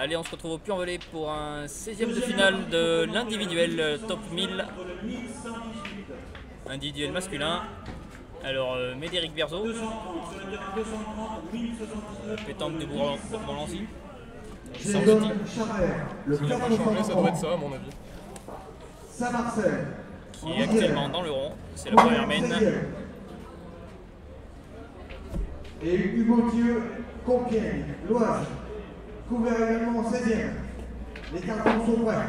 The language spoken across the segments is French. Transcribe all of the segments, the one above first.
Allez, on se retrouve au Puy-en-Velay pour un 16e de finale de l'individuel top 1000. Individuel masculin. Alors, Médéric Verzo. Pétanque de Bourg-en-Lancy. Jason Charret, le S'il n'a pas changé, ça doit être ça à mon avis. Saint-Marcel, Qui est actuellement dans le rond. C'est la première main. et Hugo-Dieu, Compiègne, l'Oise, couvert également en 16e. Les cartons sont prêts.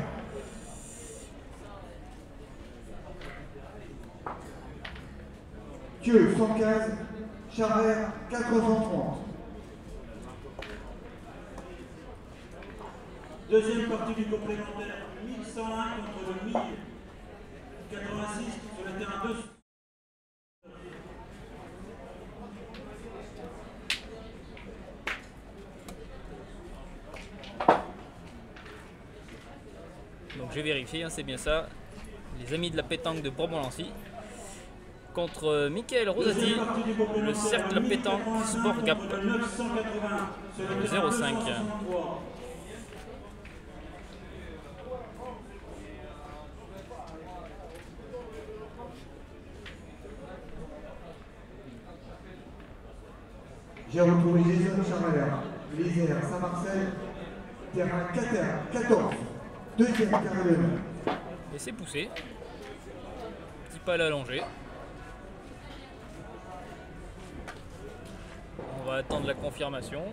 Thieu 115, Charret 430. Deuxième partie du complémentaire, 1101 contre le 1086 sur le terrain 2. Donc j'ai vérifié, hein, c'est bien ça. Les amis de la pétanque de Bourbon-Lancy contre Michael Rosati, le cercle de la pétanque Sport Gap, le 05. J'ai retrouvé Jason Charret, l'Isère, Saint-Marcel, terrain 14, deuxième carré de main. Et c'est poussé. Petit pal allongé. On va attendre la confirmation.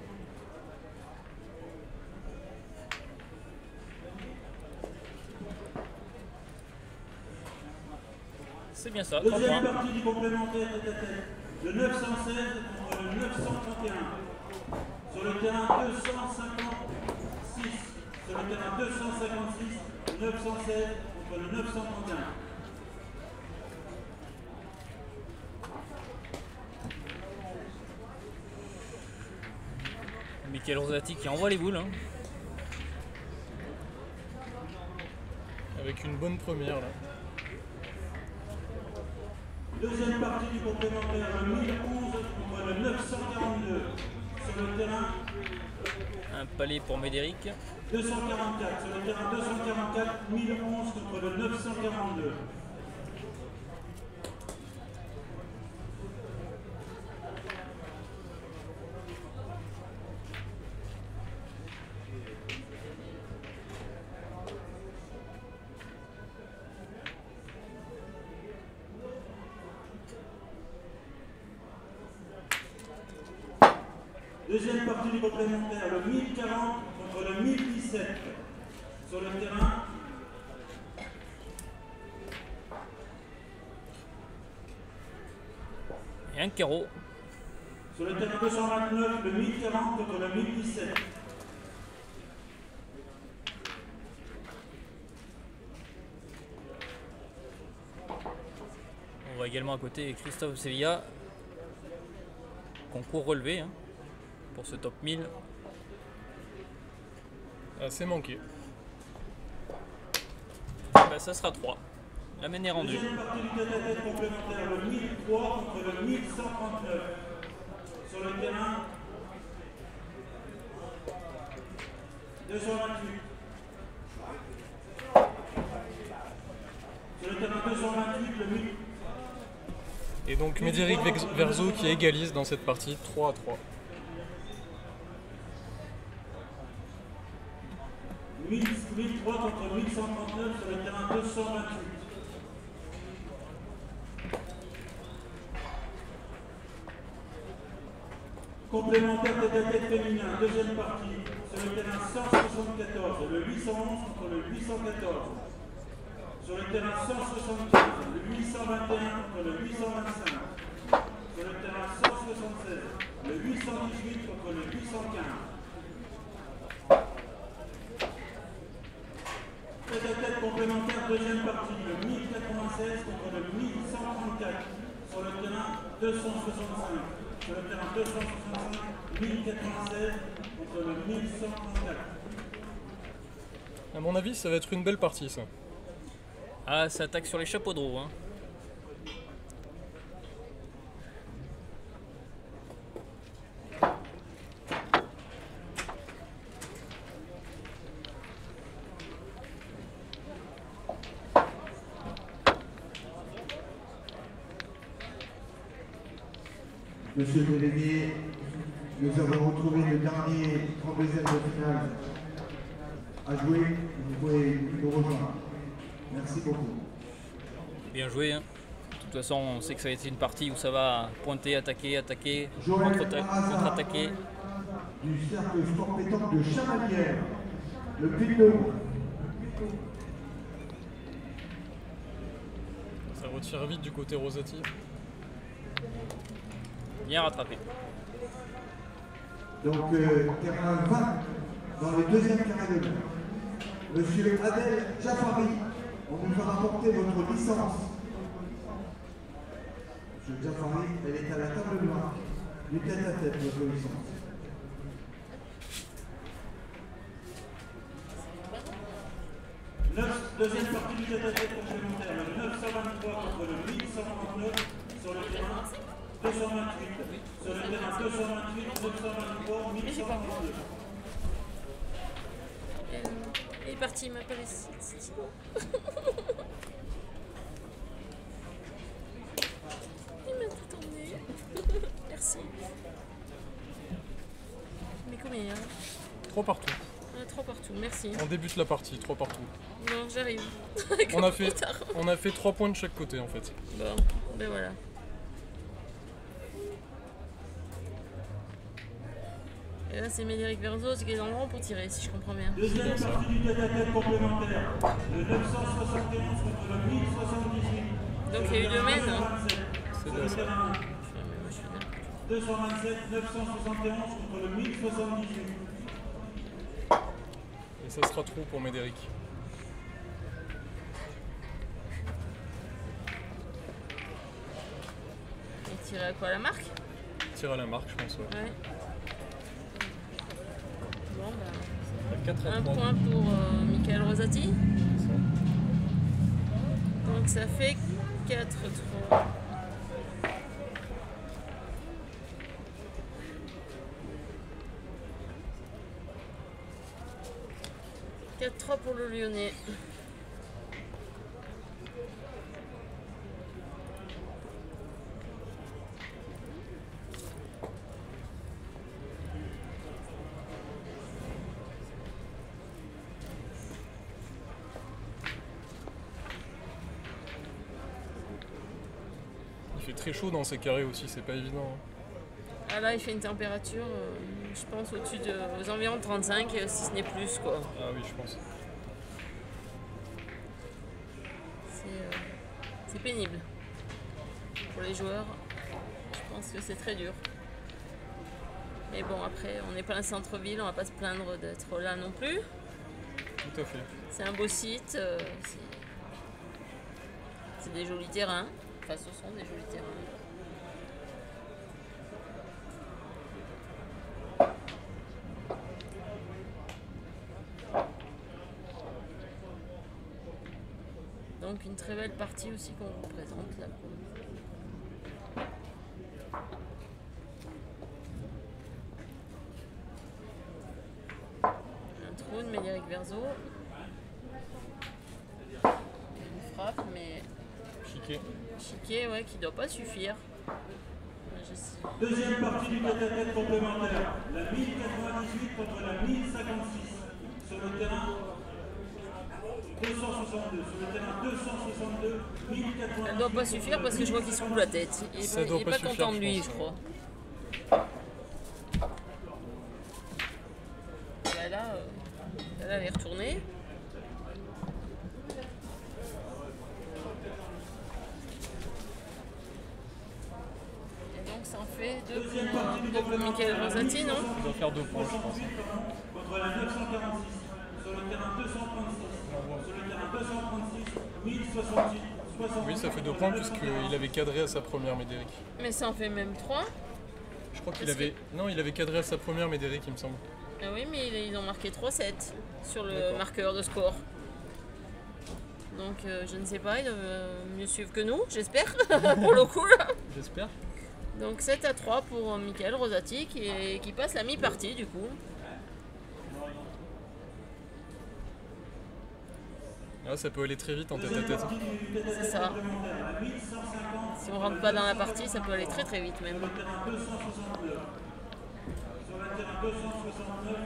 C'est bien ça, 3 Deuxième points. partie du complémentaire tête à tête, le 916 contre le 931 sur le terrain 256, sur le terrain 256, 916 contre le 931. Michael Rosati qui envoie les boules. Hein. Avec une bonne première là. Deuxième partie du complémentaire, le 1011 contre le 942 sur le terrain Un palais pour Médéric. 244, sur le terrain 244, 1011 contre le 942. Deuxième partie du complémentaire, le 1040 contre le 1017 sur le terrain Et un carreau. sur le terrain 229, le 1040 contre le 1017. On voit également à côté Christophe Sevilla. Concours relevé hein, pour ce top 1000. Assez manqué. Bah, ça sera 3. La main est rendue. Deuxième partie du tête-à-tête complémentaire, le 1003 contre le 1139 sur le terrain 228. Sur le terrain 228, le 1000. Et donc Médéric Verzo qui égalise dans cette partie 3 à 3. 1003 contre 1139 sur le terrain 228. Complémentaire tête-à-tête féminin, deuxième partie, sur le terrain 174, le 811 contre le 814. Sur le terrain 175, le 821 contre le 825. Sur le terrain 176, le 818 contre le 815. Tête-à-tête complémentaire, deuxième partie, le 1096 contre le 1134. Sur le terrain 265. Sur le terrain 265, 1096 contre le 1134. À mon avis, ça va être une belle partie ça. Ah, ça attaque sur les chapeaux de roue. Hein. Monsieur le délégué, nous avons retrouvé le dernier 32e de finale à jouer. Vous pouvez nous rejoindre. Merci beaucoup. Bien joué. Hein. De toute façon, on sait que ça a été une partie où ça va pointer, attaquer, Joël contre-attaquer. Du cercle sport pétanque de Chamalières, le Puy-de-Dôme. Ça retire vite du côté Rosati. Bien rattrapé. Donc, terrain 20 dans le deuxième carré de l'heure. Monsieur Adel Jafari, on nous a rapporté votre licence. Monsieur Jafari, elle est à la table noire, du tête à tête, votre licence. Deuxième partie du tête-à-tête complémentaire, le 923 contre le 1139 sur le terrain 228. Sur le terrain 228, 923, 1132. Il est parti, il m'a pas laissé. C'est bon. Il m'a tout emmené. Merci. Mais combien? 3 partout. 3 partout, merci. On débute la partie, 3 partout. Non, j'arrive. On a fait 3 points de chaque côté en fait. Bon, ben voilà. Et là, c'est Médéric Verzo qui est dans le rang pour tirer, si je comprends bien. Deuxième partie du tête-à-tête complémentaire, le 971 contre le 1078. Donc il y a eu 2 mènes. Sur le terrain 227, 971 contre le 1078. Et ça sera trop pour Médéric. Et tirer à quoi, la marque? Tire à la marque, je pense. Ouais. Ouais. Bon, bah, 4 à un 3. point pour Michael Rosati. Donc ça fait 4-3. Pour le Lyonnais. Il fait très chaud dans ces carrés aussi, c'est pas évident. Ah là, il fait une température, je pense, au-dessus aux environs de 35, si ce n'est plus, quoi. Ah oui, je pense. C'est pénible. Pour les joueurs, je pense que c'est très dur. Mais bon, après, on n'est pas un centre-ville, on va pas se plaindre d'être là non plus. Tout à fait. C'est un beau site, c'est des jolis terrains. Enfin, ce sont des jolis terrains. Donc une très belle partie aussi qu'on vous présente là. Un trou de Médéric Verzo. Une frappe, mais chiqué, ouais, qui doit pas suffire. Deuxième partie du tête-à-tête complémentaire, la 1098 contre la 1056 sur le terrain 262, sur le terrain 262, 1098. Elle doit pas suffire parce que je vois qu'il se roule la tête. Il est pas content de lui, je crois. Là, elle est retournée. Et donc ça en fait 2 pour Michael Rosati, non? Il doit faire 2 points, je pense. Contre la 946, sur le terrain 236, sur le terrain 236, 1068, 60. Oui, ça fait 2 points puisqu'il avait cadré à sa première Médéric. Mais ça en fait même 3. Je crois qu'il avait... Non, il avait cadré à sa première Médéric, il me semble. Ah oui, mais ils ont marqué 3-7 sur le marqueur de score. Donc je ne sais pas, ils doivent mieux suivre que nous, j'espère, pour le coup là. J'espère. Donc 7-3 pour Michael Rosati qui passe la mi-partie du coup. Ah, ça peut aller très vite en tête à tête. C'est ça. Si on rentre pas dans la partie, ça peut aller très très vite même. Sur le terrain 269. Sur le terrain 269,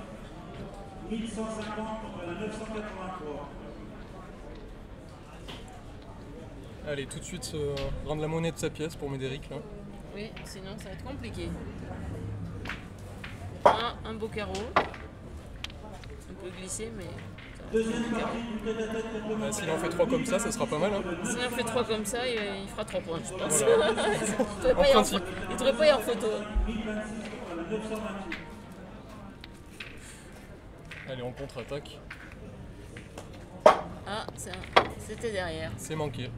1150 contre la 983. Allez, tout de suite rendre la monnaie de sa pièce pour Médéric là. Oui, sinon ça va être compliqué. Un beau carreau. Un peu glissé, mais... Deuxième partie du tête à tête complémentaire. S'il en fait 3 comme ça sera pas mal. Hein. S'il en fait 3 comme ça, il fera 3 points, je pense. Voilà. Il devrait pas y avoir photo. 1026 contre la 928. Allez, on contre-attaque. Ah, c'était derrière. C'est manqué.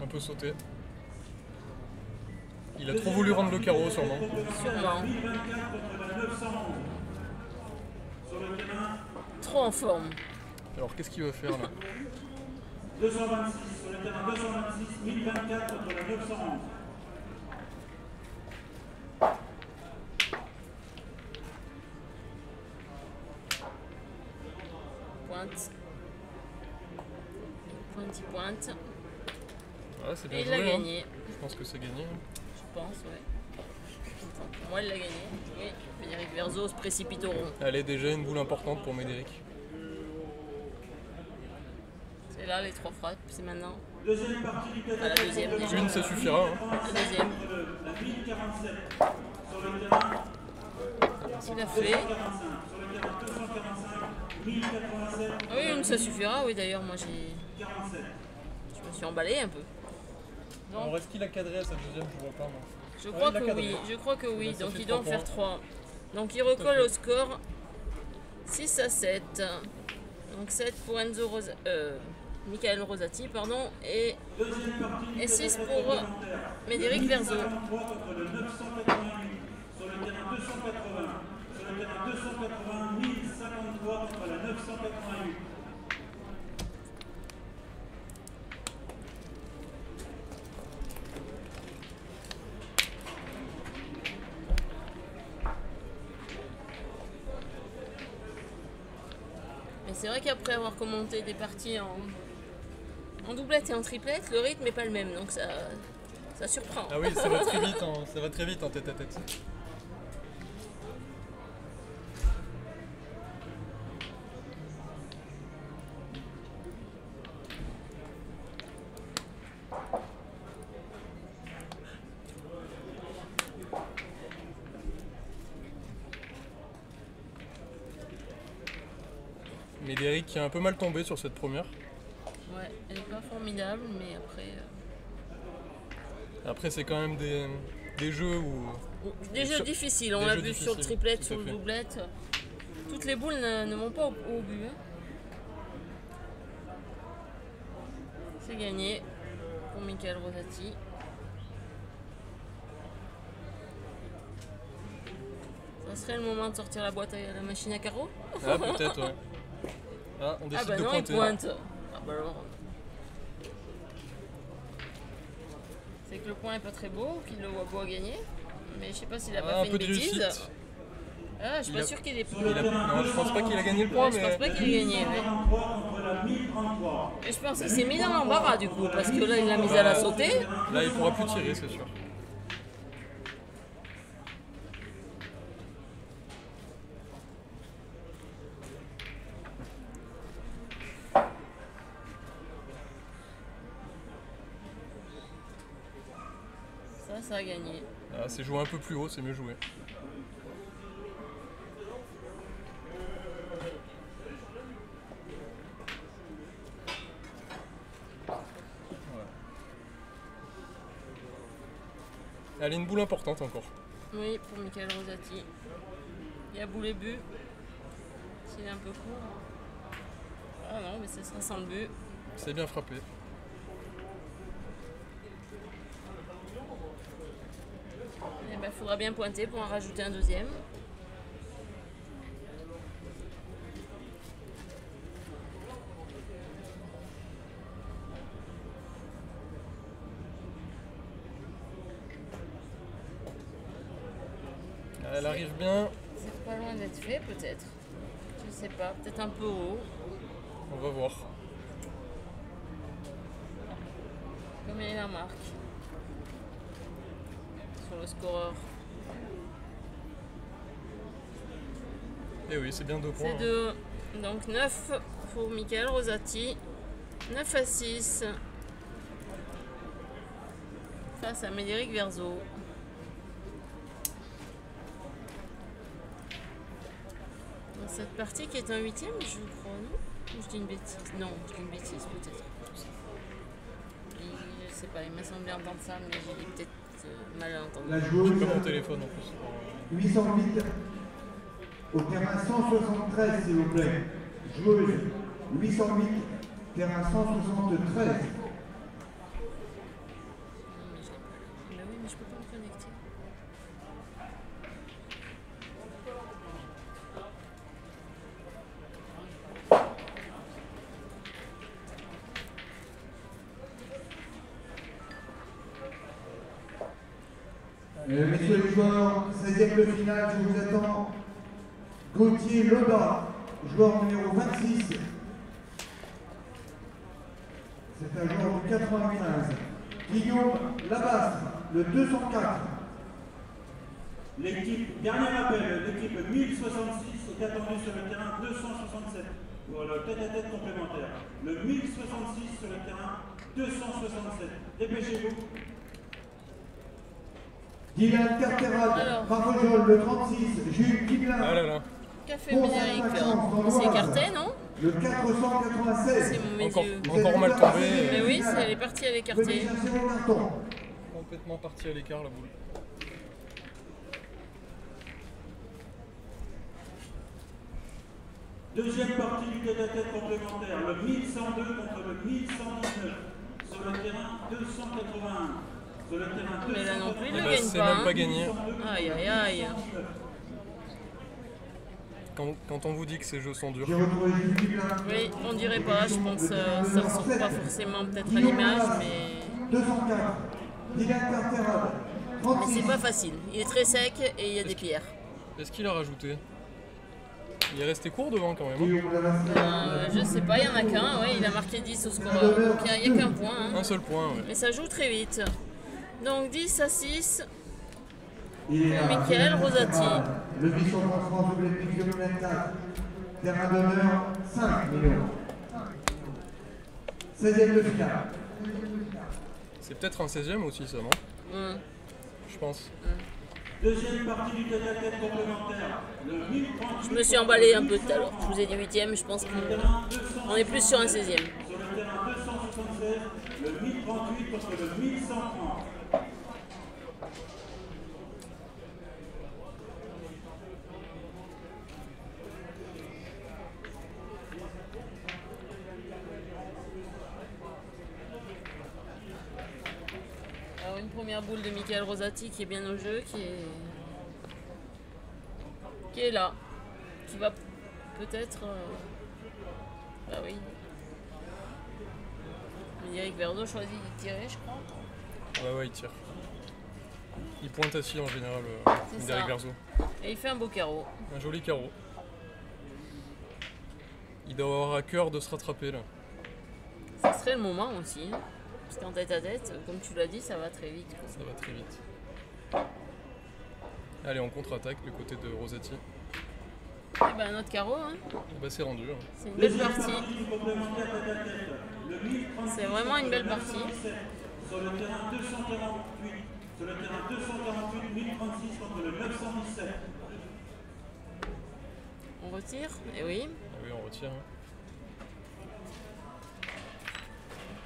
Un peu sauté. Il a trop voulu rendre le carreau sûrement. Sûrement. 1024 contre la 911. Sur le terrain Trop en forme. Alors qu'est-ce qu'il va faire là? 226. Sur le terrain 226, 1024 contre la 911. Pointe. Pointe, il pointe. Ah, c'est bien Et il joué, l'a hein. gagné. Je pense que c'est gagné. Je pense, ouais. Pour moi, il l'a gagné. Oui, Médéric Verzo se précipite au rond. Allez, déjà une boule importante pour Médéric. C'est là les 3 frappes, c'est maintenant. Deuxième partie du tête À la deuxième déjà. Une, ça suffira. Hein. La deuxième. la 1047. Sur le terrain Il a fait. 245. Sur le terrain 245, 1087 Ah oui, une ça suffira. Oui, d'ailleurs, moi j'ai. 47. Je me suis emballé un peu. Alors est-ce qu'il a cadré à sa deuxième? Je vois pas moi. Je Ouais, crois il a que cadré. oui, je crois que oui. Ben, ça Donc fait il doit en 3 faire points. 3. Donc il recolle au score 6 à 7. Donc 7 pour Michael Rosati, pardon, et 6 pour Médéric Verzo. 43 contre le 988. Sur le terrain 280. Sur le terrain 280, 1053 contre la 988. Et c'est vrai qu'après avoir commenté des parties en doublette et en triplette, le rythme n'est pas le même, donc ça surprend. Ah oui, ça va très vite, ça va très vite en tête à tête. Médéric qui a un peu mal tombé sur cette première. Ouais, elle n'est pas formidable, mais après. Après, c'est quand même des jeux où. Des jeux difficiles, on des l'a jeux vu sur le difficiles, triplette, tout à sur le fait. doublette. Toutes les boules ne vont pas au but. Hein. C'est gagné pour Michael Rosati. Ça serait le moment de sortir la boîte à la machine à carreaux? Ah, peut-être, ouais. Ah, on Ah décide bah de non, il pointer. pointe. Ah bah alors. C'est que le point est pas très beau, qu'il le voit beau à gagner. Mais je sais pas s'il a Ah, pas un fait peu une de bêtise. réussite. Ah, je suis Il pas a- sûr qu'il ait. Non, je pense pas qu'il a gagné le point, Je pense pas mais. qu'il ait gagné. Ouais. 43 contre la 1033. Et je pense qu'il s'est mis dans l'embarras du coup, parce que là il l'a mise à la sauter. Là, il pourra plus tirer, c'est sûr. Ça a gagné. Ah, c'est joué un peu plus haut, c'est mieux joué. Voilà. Allez, une boule importante encore. Oui, pour Michael Rosati. Il y a boule et but. S'il est un peu court. Ah non, mais ce sera sans le but. C'est bien frappé. Eh ben, faudra bien pointer pour en rajouter un deuxième. Elle arrive bien. C'est pas loin d'être fait peut-être. Je sais pas, peut-être un peu haut. On va voir. Combien il en marque sur le scoreur? Et oui, c'est bien 2 points. C'est 2. Donc 9 pour Michael Rosati. 9 à 6. Face à Médéric Verzo. Dans cette partie qui est un 8e, je crois, non? Ou je dis une bêtise? Non, je dis une bêtise peut-être. Je sais pas, il m'a semblé entendre ça, mais j'ai peut-être mal entendu. La J'ai joueuse pas mon téléphone en plus. 808 au terrain 173, s'il vous plaît. Joueuse 808, terrain 173. Mais oui, mais je peux pas me connecter. Messieurs les joueurs, 16e de finale, je vous attends. Gauthier Loba, joueur numéro 26. C'est un joueur du 95. Guillaume Labastre, le 204. L'équipe, dernier appel, l'équipe 1066 est attendue sur le terrain 267 pour le tête-à-tête complémentaire. Le 1066 sur le terrain 267. Dépêchez-vous. Dylan Carterade, Marojol, le 36. Jules Guimelin. Ah là là. Qu'a fait Médéric? C'est écarté, non? Le 496. C'est mon yeux. Encore mal tombé. Mais oui, elle est partie à Venez l'écarté. chercher vos cartons. Complètement parti à l'écart la boule. Deuxième partie du tête-à-tête complémentaire. Le 1102 contre le 1119 sur le terrain 281. Sur le terrain 281. Mais là non plus, il Eh ne ben, gagne c'est pas. même pas gagné. Aïe, aïe, aïe. Quand on vous dit que ces jeux sont durs. J'ai retrouvé Jules Guimelin. Oui, on dirait pas, je pense ça ressort pas forcément peut-être à l'image, mais 204. Dylan Carterade, 36. c'est pas facile. Il est très sec et il y a des pierres. Est-ce qu'il a rajouté? Il est resté court devant quand même. Hein. Guillaume Labastre. Je sais pas, il y en a qu'un, ouais, il a marqué 10 au scoreur, donc il n'y a qu'un point. Hein. Un seul point, ouais. Mais ça joue très vite. Donc 10 à 6. Et Michael Rosati. Le vice-champion double épique 2024. Terrain d'honneur 5 millions. 16e de finale. C'est peut-être un 16e aussi ça, non? Je pense. Deuxième partie du tête-à-tête complémentaire. Le 1038. Je me suis emballé un peu tout à l'heure. Je vous ai dit 8e, je pense qu'on est plus sur un 16e. Sur le terrain 276, le 1038 contre le 1130. Alors une première boule de Michael Rosati qui est bien au jeu, qui est là, qui va peut-être... Bah oui. Médéric Verzo choisit de tirer, je crois. Ouais, il tire. Il pointe assis en général, C'est Médéric ça. Verzo. Et il fait un beau carreau. Un joli carreau. Il doit avoir à cœur de se rattraper là. Ça serait le moment aussi. Hein. Parce qu'en tête à tête, comme tu l'as dit, ça va très vite. Quoi. Ça va très vite. Allez, on contre-attaque du côté de Rosati. Et ben notre carreau, hein. Bah, c'est rendu. Hein. C'est une belle partie. C'est vraiment une belle partie. Sur le terrain 248, sur le terrain 248, 1036 contre le 917. On retire, et oui. Ah oui, on retire. Hein.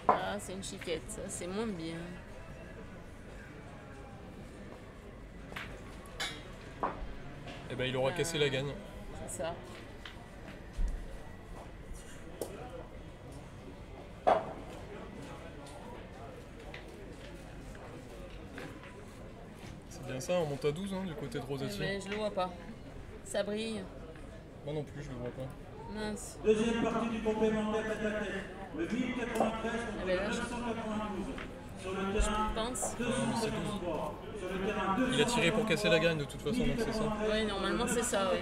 Ah, c'est une chiquette, ça c'est moins bien. Et ben il aura cassé la gagne. C'est ça. C'est bien ça, on monte à 12 hein, du côté de Rosati. Mais je le vois pas. Ça brille. Moi non plus, je le vois pas. Mince. Deuxième partie du complémentaire tête-à-tête. Le 1093 contre Ah le ben là, 992. Sur le Je terrain pense. 253. Sur le terrain 200. Il a tiré pour casser la gagne de toute façon, donc c'est ça. Oui, normalement c'est ça, oui.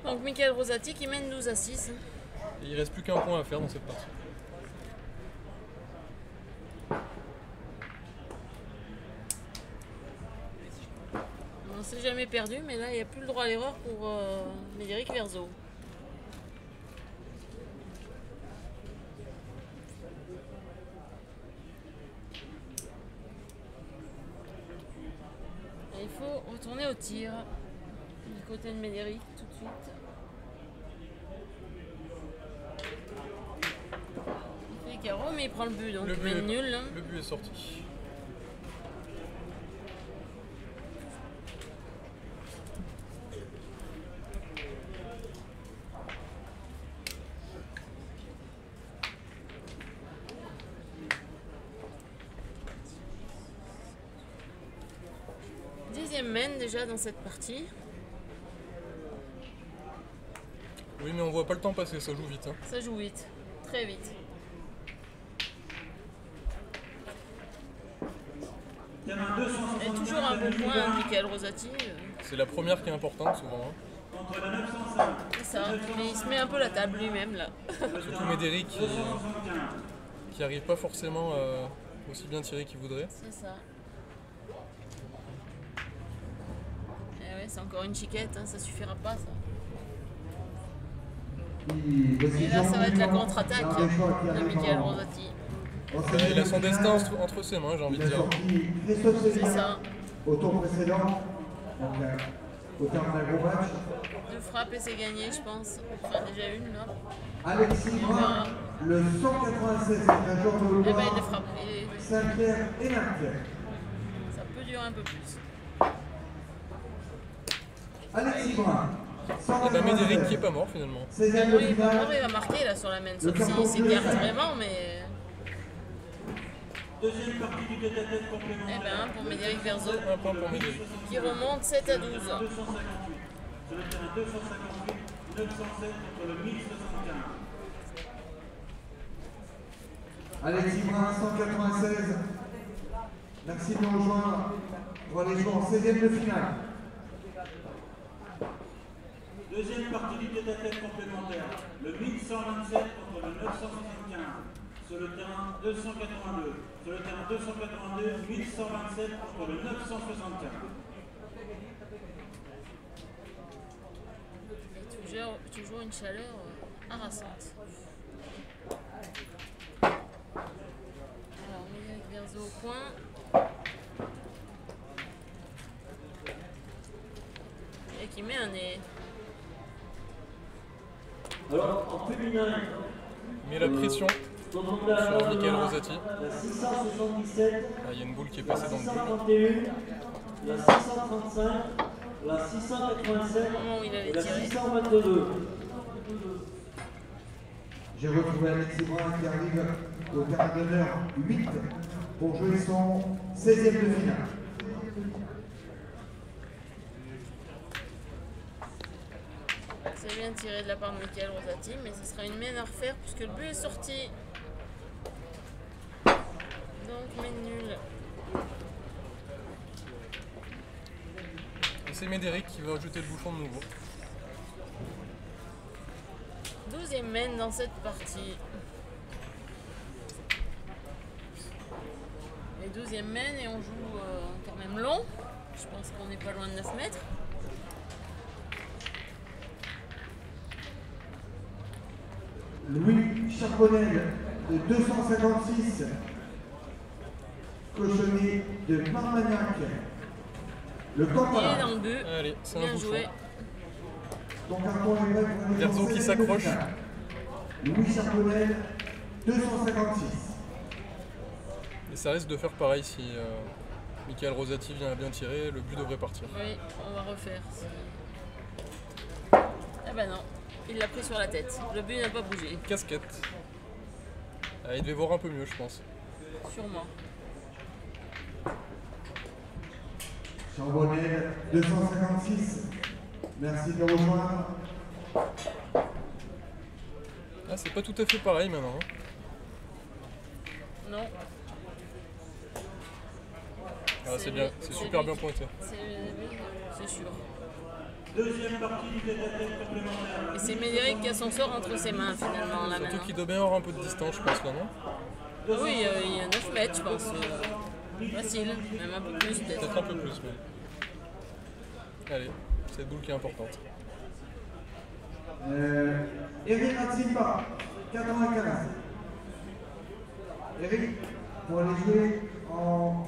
Donc Michael Rosati qui mène 12 à 6. Et il reste plus qu'un point à faire dans cette partie. On s'est jamais perdu, mais là, il n'y a plus le droit à l'erreur pour Médéric Verzo. Et il faut retourner au tir du côté de Médéric tout de suite. Il fait carreau, mais il prend le but, donc il met nul. Hein. Le but est sorti. Mène déjà dans cette partie. Oui, mais on voit pas le temps passer, ça joue vite. Hein. Ça joue vite, très vite. Il y en a Et toujours un bon point, hein, Michael Rosati. C'est la première qui est importante souvent. Hein. Contre la 905. C'est ça, mais il se met un peu la table lui-même là. Surtout Médéric qui arrive pas forcément aussi bien tirer qu'il voudrait. C'est ça. C'est encore une chiquette, hein, ça suffira pas ça. Et là ça va être la contre-attaque de Michael Rosati. Il a son destin entre ses mains, j'ai envie de dire. C'est ça. Au tour précédent, donc, au terme d'un gros match. Deux frappes et c'est gagné je pense. Enfin déjà une là. Alexis Brun, le 196 est un joueur de Eh ben, Loire, il frappe. Saint-Pierre et Marquet. Ça peut durer un peu plus. Alexis Brun, Et ben Médéric qui est pas mort finalement. 16e Oui, de il finale. va marquer là sur la main, sauf s'il s'écarte vraiment, mais. Deuxième partie du tête-à-tête complémentaire. Eh ben, pour Médéric Verzo, Un point pour Médéric. qui remonte 7 à 12. 258. Sur le terrain 258, 907 contre le 1075. Alexis Brun, 196. Merci de nous rejoindre pour aller jouer en 16e de finale. Deuxième partie du tête-à-tête complémentaire. Le 1127 contre le 975. Sur le terrain 282. Sur le terrain 282, 1127 contre le 975. Et toujours une chaleur harassante. Alors, Médéric Verzo au point. Et qui met un nez. Alors, en féminin, Mais la pression sur sur Michael Rosati. la 677, Ah, il y a une boule qui est la passée dans le but. 631, la 635, la 687 Au moment où il avait et la tiré. 622. J'ai retrouvé Alexis Brun qui arrive au terrain d'honneur 8 pour jouer son 16e de finale. C'est bien tiré de la part de Michael Rosati, mais ce sera une main à refaire puisque le but est sorti. Donc, main nulle. Et c'est Médéric qui va ajouter le bouchon de nouveau. 12e main dans cette partie. Les 12e main et on joue quand même long. Je pense qu'on n'est pas loin de 9 mètres. Louis Charbonnel de 256, cochonné de Marmagnac. Le Il est Cantal. dans le but. Allez, c'est un Bien bouchon. joué. Ton carton est prêt pour aller Verzo en qui 16e de s'accroche. finale. Louis Charbonnel, 256. Et ça risque de faire pareil si Michael Rosati vient à bien tirer, le but devrait partir. Oui, on va refaire. Ah bah non, il l'a pris sur la tête. Le but n'a pas bougé, Casquette. Ah, il devait voir un peu mieux, je pense. sûrement. Charbonnel, 256. Merci de nous rejoindre. Ah, c'est pas tout à fait pareil maintenant. Hein. Non, Ah, c'est bien, c'est super bien pointé. c'est sûr. Deuxième partie du tête-à-tête complémentaire. Et c'est Médéric qui a son sort entre ses mains finalement là Surtout maintenant. qu'il doit bien avoir un peu de distance, je pense, là, non? Ah oui, il y a 9 mètres je pense. Facile, même un peu plus peut-être. Peut-être un peu plus, mais... Allez, cette boule qui est importante. Eric Atsimba, 95. Eric, pour aller jouer en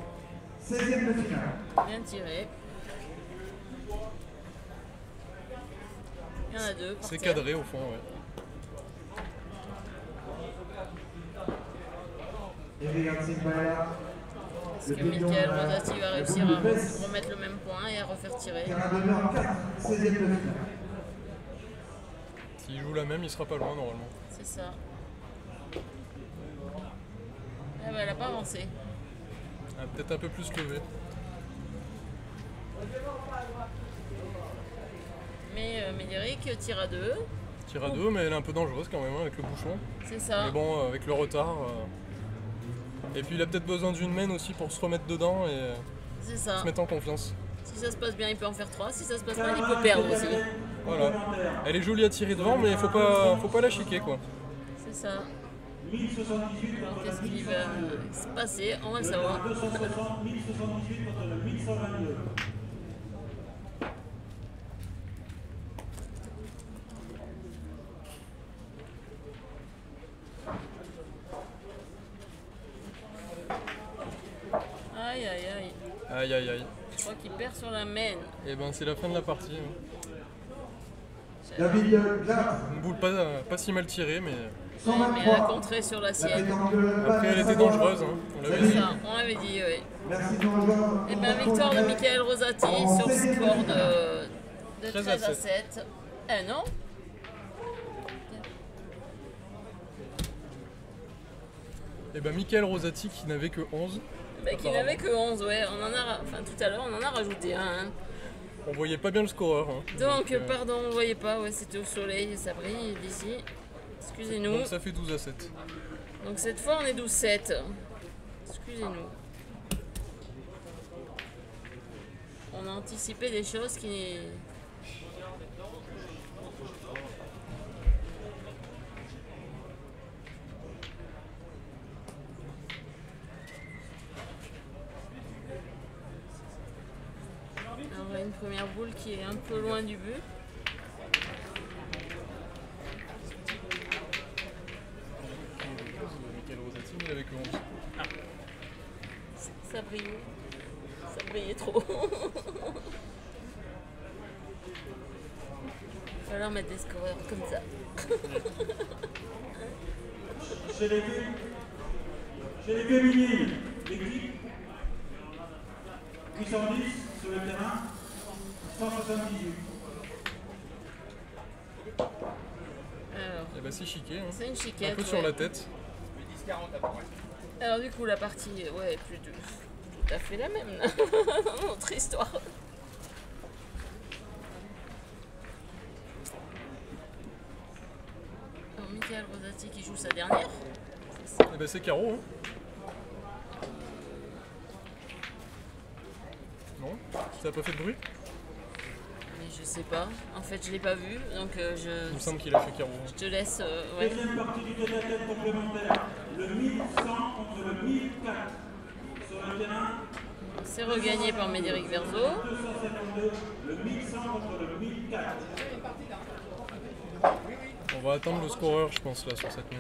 16e de finale. Bien tiré. Il y en a deux. C'est cadré au fond, ouais. Eric Atsimba est là. Est-ce que Michael Rosati va réussir à remettre le même point et à refaire tirer? Terrain d'honneur 4, 16e de finale. S'il joue la même, il sera pas loin normalement. C'est ça. Ah bah, elle n'a pas avancé. Ah, peut-être un peu plus levé. Mais Médéric tire à 2. Tire à 2, mais elle est un peu dangereuse quand même hein, avec le bouchon. C'est ça. Mais bon, avec le retard. Et puis il a peut-être besoin d'une main aussi pour se remettre dedans et C'est ça. se mettre en confiance. Si ça se passe bien, il peut en faire 3. Si ça se passe mal, il peut perdre aussi. Voilà. Elle est jolie à tirer devant, mais faut pas la chiquer quoi. C'est ça. 1078 Alors qu'est-ce qui va se passer? On va le le savoir. 260, 1078 contre le 1122. Aïe aïe aïe. Aïe aïe aïe. Je crois qu'il perd sur la main. Et ben c'est la fin de la partie. Hein. David Glatt, Une boule pas si mal tirée, mais Ouais, mais elle a 123. contré sur la La sienne. pétanque de après elle était dangereuse. Hein. On l'avait C'est dit. ça, on l'avait dit, oui. Merci de nous rejoindre. Et bien victoire de Michael Rosati sur le score de 13 13 à à 7. Non? Et ben Michael Rosati qui n'avait que 11. Bah, qui n'avait que 11, ouais. On en a, enfin tout à l'heure, on en a rajouté un. Hein. On voyait pas bien le scoreur. Hein. Donc, pardon, on voyait pas, ouais, c'était au soleil, ça brille d'ici. Excusez-nous. Donc ça fait 12 à 7. Donc cette fois, on est 12-7. Excusez-nous. On a anticipé des choses qui... Alors, on a une première boule qui est un peu loin du but. Michael Rosati, il avait que 11. Ça brillait. Ça brillait trop. Il va falloir mettre des scoreurs comme ça. Chez les féminines, l'équipe 810 sur le terrain, 178. Alors, Et ben c'est chiqué. Hein. c'est une Un chiquette. peu sur ouais. la tête. Alors du coup, la partie, ouais, plus de... tout à fait la même, là. Notre histoire. Alors, Michael Rosati qui joue sa dernière. C'est ça. Et ben c'est carreau. Hein. Non? Ça a pas fait de bruit? Mais je sais pas. En fait, je l'ai pas vu, donc Il me semble qu'il a fait carreau. je te laisse... ouais. Deuxième partie du tête-à-tête complémentaire, le 1100 contre le 1004 sur le terrain, C'est regagné par Médéric Verzo. 252, le 1100 contre le 1004. On va attendre le scoreur, je pense, là, sur cette main.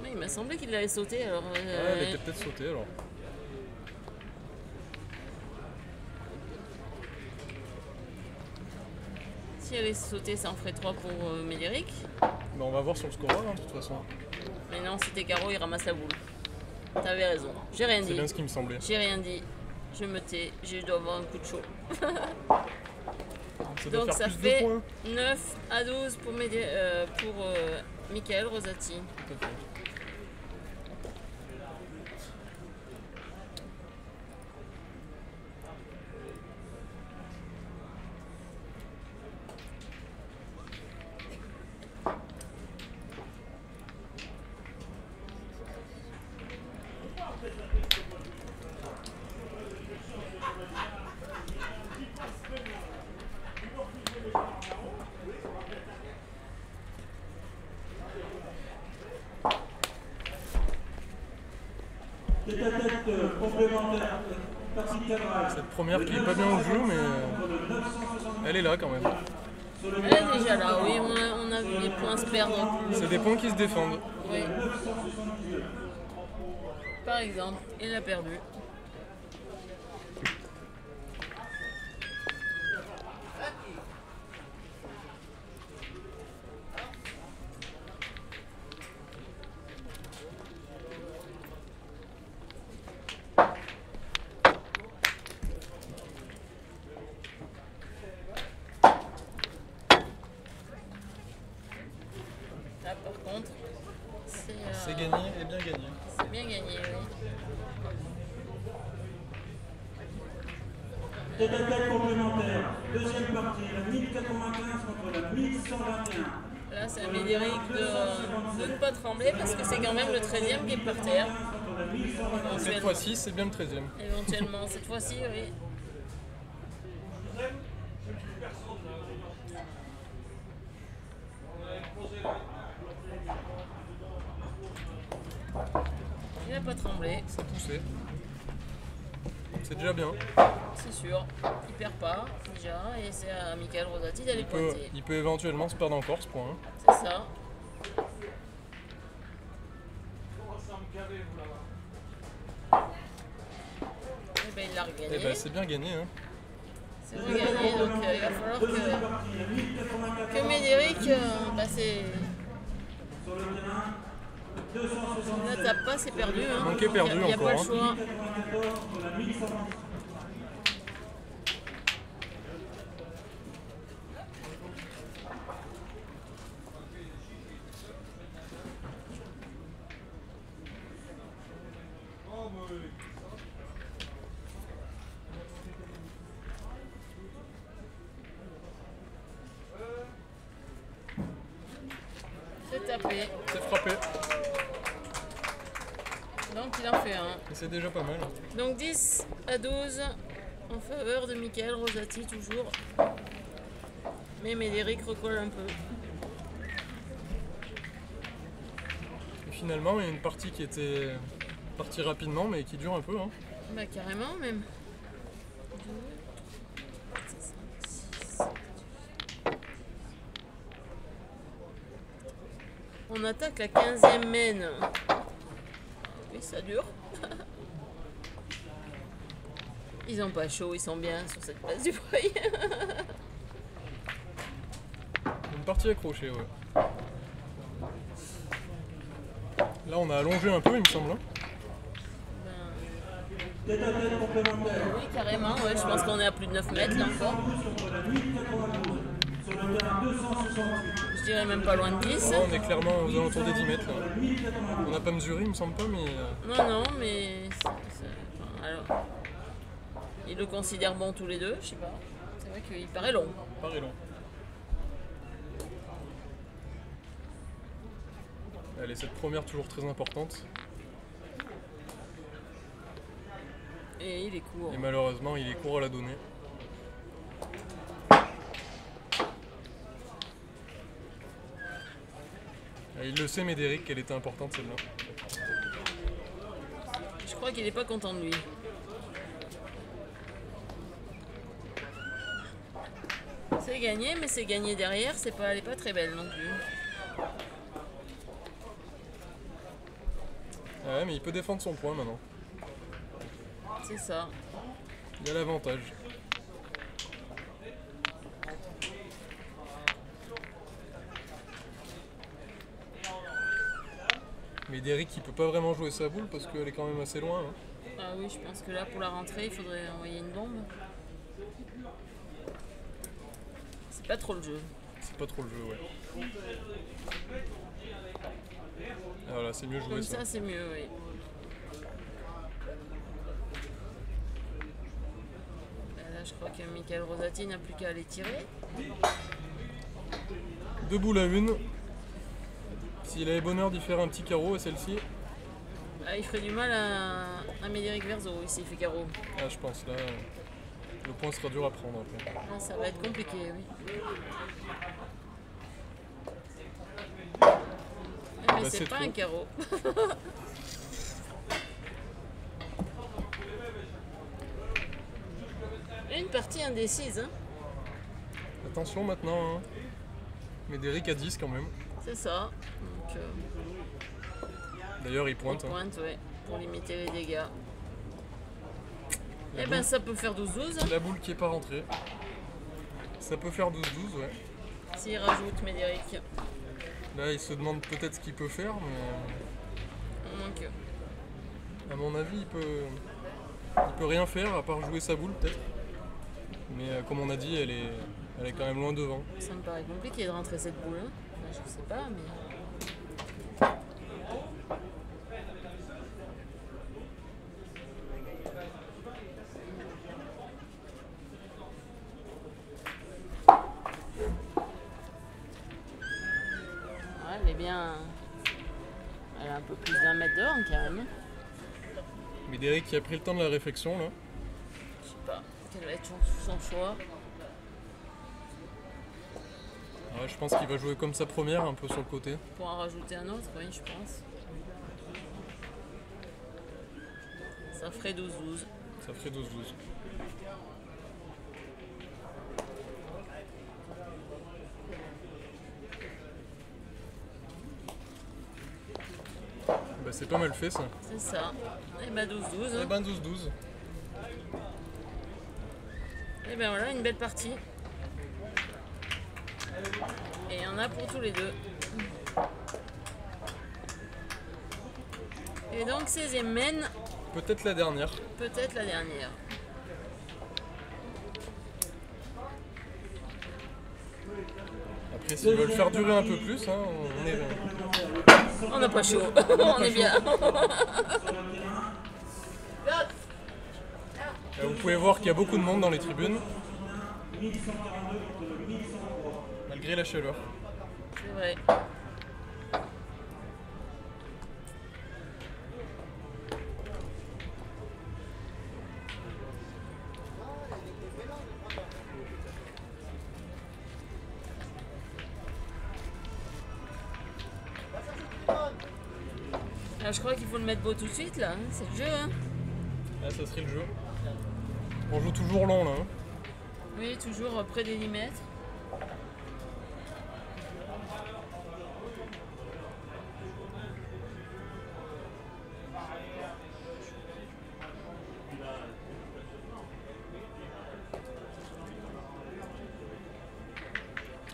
Mais il m'a semblé qu'il l'avait sauté, alors... Elle était peut-être sautée alors. Si elle est sautée, ça en ferait 3 pour Médéric. Mais on va voir sur le scoreur, hein, de toute façon. Mais non, c'était Caro, il ramasse la boule. T'avais raison. J'ai rien C'est dit. bien ce qui me semblait. J'ai rien dit. Je me tais. Je dois avoir un coup de chaud. Ça doit Donc faire ça plus de fait points. 9 à 12 pour, Michael Rosati. Tout à fait. Tête-à-tête complémentaire, partie de cadrage. Cette première qui est pas bien au jeu, mais elle est là quand même. Elle est déjà là, oui, on a vu les points se perdre. C'est des points qui se défendent. Oui. Par exemple, il a perdu. Là, par contre, C'est gagné et bien gagné. c'est bien gagné, oui. Tête à tête complémentaire. Deuxième partie, la 1095 contre la 1121. Là, c'est à Médéric de ne pas trembler parce que c'est quand même le 13e qui est par terre. Cette fois-ci, c'est bien le 13e. Éventuellement, cette fois-ci, oui. Il n'a pas tremblé, Ça poussait. C'est déjà bien. c'est sûr. Il perd pas, déjà, et c'est à Michael Rosati d'aller Il peut, pointer. il peut éventuellement se perdre encore ce point. Hein. C'est ça. Et ben, il l'a Et regagné. ben c'est bien gagné. Hein. C'est regagné, donc il va falloir que Médéric, c'est... Il ne tape pas, c'est perdu. Hein. Manqué perdu Il n'y a encore, pas le hein. choix. C'est tapé. C'est frappé. Donc il en fait un. Et c'est déjà pas mal. Donc 10 à 12 en faveur de Michael Rosati toujours. Mais Médéric recolle un peu. Et finalement, il y a une partie qui était partie rapidement, mais qui dure un peu. Hein. Bah carrément même. 2, 3, 4, 5, 6. On attaque la 15e mène. Oui, ça dure. Ils ont pas chaud, ils sont bien sur cette place du foyer. Une partie accrochée, ouais. Là, on a allongé un peu, il me semble. Hein. Tête à tête complémentaire. Oui, carrément, ouais, je pense qu'on est à plus de 9 mètres là encore. Contre la 1092. Sur le terrain 268. Je dirais même pas loin de 10. Là, on est clairement aux alentours des 10 mètres. Là. On n'a pas mesuré, il me semble pas, mais Non, mais... alors, ils le considèrent bon tous les deux, je sais pas. C'est vrai qu'il paraît long. pareil long. Allez, cette première toujours très importante. Et il est court. Et malheureusement, il est court à la donner. Et il le sait, Médéric, qu'elle était importante celle-là. Je crois qu'il est pas content de lui. C'est gagné, mais c'est gagné derrière, elle est pas très belle non plus. Ah ouais, mais il peut défendre son point maintenant. C'est ça. Il a l'avantage. Mais Médéric, il peut pas vraiment jouer sa boule parce qu'elle est quand même assez loin. Hein. Ah oui, je pense que là, pour la rentrée, il faudrait envoyer une bombe. C'est pas trop le jeu. C'est pas trop le jeu, ouais. Ah, voilà, c'est mieux joué Comme ça. ça, c'est mieux, oui. Là, je crois que Michael Rosati n'a plus qu'à aller tirer. Deux boules à une. S'il avait bonheur d'y faire un petit carreau à celle-ci, Ah, il ferait du mal à Médéric Verzo ici, il fait carreau. ah, je pense là, le point sera dur à prendre après. Ah, ça va être compliqué, oui. Mais Bah, c'est c'est pas trop. un carreau. Une partie indécise, hein. Attention maintenant, hein. Médéric à 10 quand même. C'est ça. Donc, D'ailleurs il pointe. il pointe, ouais, pour limiter les dégâts. La Eh ben boule- ça peut faire 12-12. La boule qui est pas rentrée. Ça peut faire 12-12, ouais. S'il rajoute Médéric. Là il se demande peut-être ce qu'il peut faire, mais Au moins que. à mon avis il peut rien faire à part jouer sa boule peut-être. Mais comme on a dit, elle est quand même loin devant. Ça me paraît compliqué de rentrer cette boule. Hein. Enfin, je sais pas, mais. Ouais, elle est bien. Elle a un peu plus d'un mètre devant quand même. Médéric qui a pris le temps de la réflexion là. Je sais pas. Quel va être son choix. Ouais, je pense qu'il va jouer comme sa première, un peu sur le côté. Pour en rajouter un autre, oui, je pense. Ça ferait 12-12. Ça ferait 12-12. Bah c'est pas mal fait ça. C'est ça. Et ben 12-12. Eh ben 12-12. Et ben voilà, une belle partie. Et il y en a pour tous les deux. Et donc 16e mène, Peut-être la dernière. peut-être la dernière. Après s'ils veulent faire durer un peu plus, hein, on est... On n'a pas chaud, on est bien. Là, vous pouvez voir qu'il y a beaucoup de monde dans les tribunes. Malgré la chaleur. C'est vrai. Là, je crois qu'il faut le mettre beau tout de suite là, hein. C'est le jeu. Hein. Là ça serait le jeu. On joue toujours long là. Hein. Oui, toujours près des 10 mètres.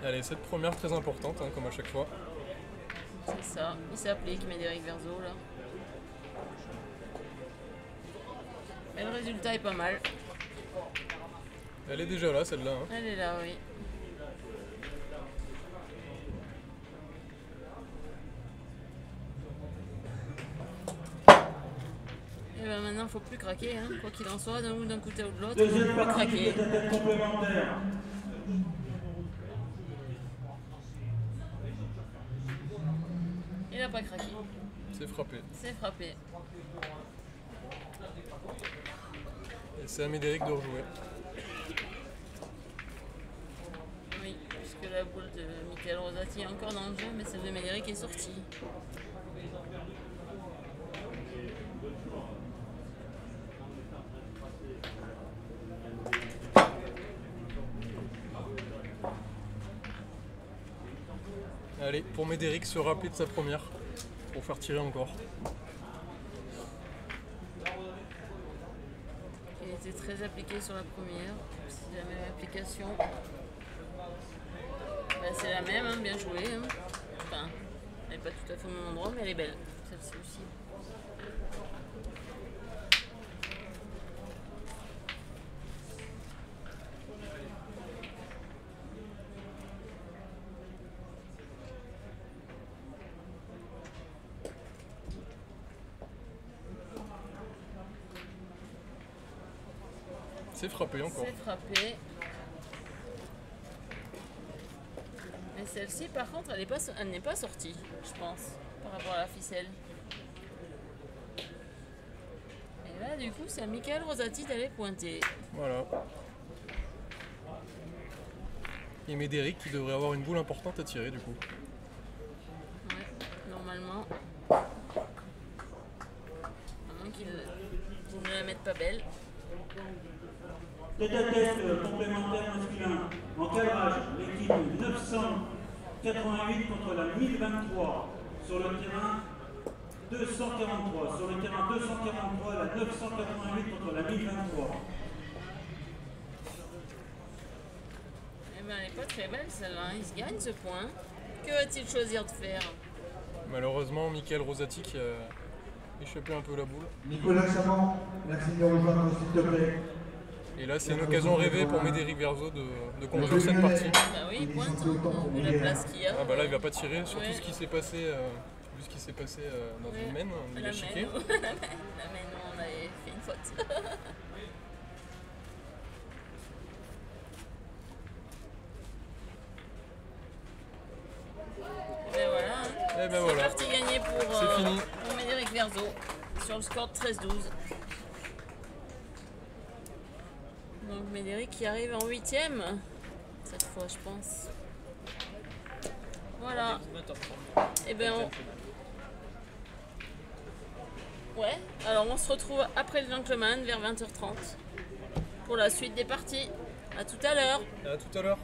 Allez, cette première très importante, hein, comme à chaque fois. C'est ça, il s'applique Médéric Verzo là. Mais le résultat est pas mal. Elle est déjà là celle-là. Hein. Elle est là, oui. Et ben maintenant, faut plus craquer, hein. Quoi qu'il en soit, d'un côté ou de l'autre, faut Deuxième plus partie craquer. de tête complémentaire. Il a pas craqué, C'est frappé. c'est frappé. Et c'est à Médéric de rejouer. Oui, puisque la boule de Michael Rosati est encore dans le jeu, mais celle de Médéric est sortie. Allez, pour Médéric se rappeler de sa première. Pour faire tirer encore. Il était très appliqué sur la première. C'est la même application. Ben, c'est la même, hein, bien joué. Hein. Enfin, elle n'est pas tout à fait au même endroit, mais elle est belle. Celle-ci aussi. C'est frappé encore. C'est frappé. Mais celle-ci, par contre, elle n'est pas sortie, je pense, par rapport à la ficelle. Et là, du coup, c'est à Michael Rosati d'aller pointer. Voilà. Et Médéric qui devrait avoir une boule importante à tirer du coup. Ouais, normalement. À moins qu'il ne la mette pas belle. Tête-à-tête complémentaire masculin. En cadrage, l'équipe 988 contre la 1023 sur le terrain 243. Sur le terrain 243, la 988 contre la 1023. Eh ben, elle n'est pas très belle celle-là, il se gagne ce point. Que va-t-il choisir de faire? Malheureusement, Michael Rosati qui a échappé un peu la boule. Nicolas Chamant, merci de rejoindre s'il te plaît. Et là, c'est une occasion rêvée pour Médéric Verzo de conclure cette partie. Bah oui, il pointe, hein, vu la place qu'il y a. Ah bah là, il va pas tirer, surtout Ouais. ce qui s'est passé, vu ce qui s'est passé dans une main, il a chiqué. La main, non, on avait fait une faute. Et ben voilà. Hein. Et ben C'est voilà. parti gagné C'est fini. pour Médéric Verzo sur le score de 13-12. Donc Médéric qui arrive en 8ème cette fois, je pense. Voilà. Et ben ouais, alors on se retrouve après le gentleman vers 20h30 pour la suite des parties. À tout à l'heure. À tout à l'heure.